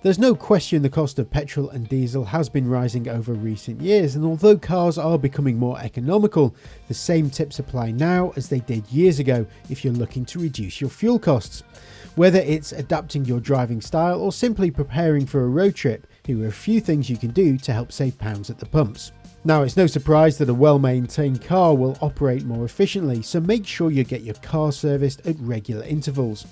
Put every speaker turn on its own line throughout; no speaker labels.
There's no question the cost of petrol and diesel has been rising over recent years, and although cars are becoming more economical, the same tips apply now as they did years ago if you're looking to reduce your fuel costs. Whether it's adapting your driving style or simply preparing for a road trip, here are a few things you can do to help save pounds at the pumps. Now, it's no surprise that a well-maintained car will operate more efficiently, so make sure you get your car serviced at regular intervals.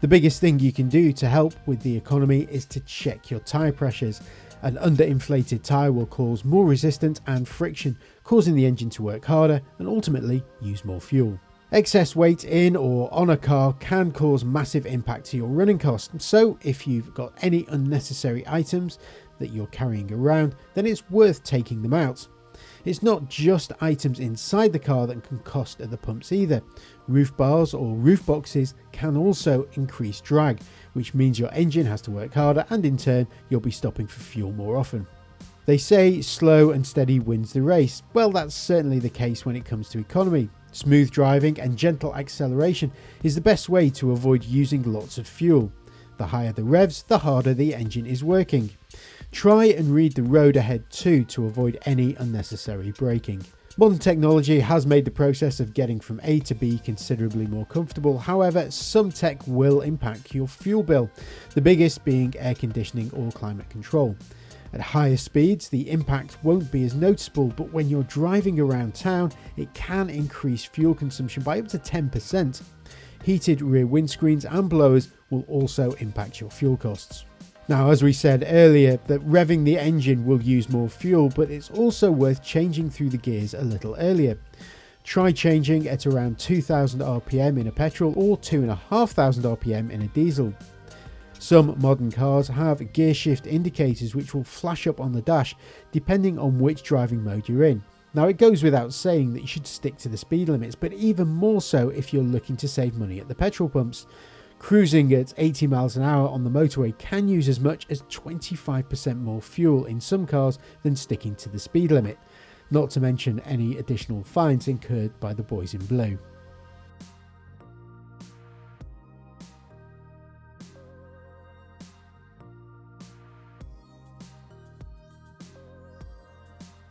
The biggest thing you can do to help with the economy is to check your tyre pressures. An underinflated tyre will cause more resistance and friction, causing the engine to work harder and ultimately use more fuel. Excess weight in or on a car can cause massive impact to your running costs, so if you've got any unnecessary items that you're carrying around, then it's worth taking them out. It's not just items inside the car that can cost at the pumps either. Roof bars or roof boxes can also increase drag, which means your engine has to work harder and in turn you'll be stopping for fuel more often. They say slow and steady wins the race. Well, that's certainly the case when it comes to economy. Smooth driving and gentle acceleration is the best way to avoid using lots of fuel. The higher the revs, the harder the engine is working. Try and read the road ahead too to avoid any unnecessary braking. Modern technology has made the process of getting from A to B considerably more comfortable. However, some tech will impact your fuel bill, the biggest being air conditioning or climate control. At higher speeds, the impact won't be as noticeable, but when you're driving around town, it can increase fuel consumption by up to 10%. Heated rear windscreens and blowers will also impact your fuel costs. Now, as we said earlier, that revving the engine will use more fuel, but it's also worth changing through the gears a little earlier. Try changing at around 2000 RPM in a petrol or 2500 RPM in a diesel. Some modern cars have gear shift indicators which will flash up on the dash depending on which driving mode you're in. Now, it goes without saying that you should stick to the speed limits, but even more so if you're looking to save money at the petrol pumps. Cruising at 80 miles an hour on the motorway can use as much as 25% more fuel in some cars than sticking to the speed limit, not to mention any additional fines incurred by the boys in blue.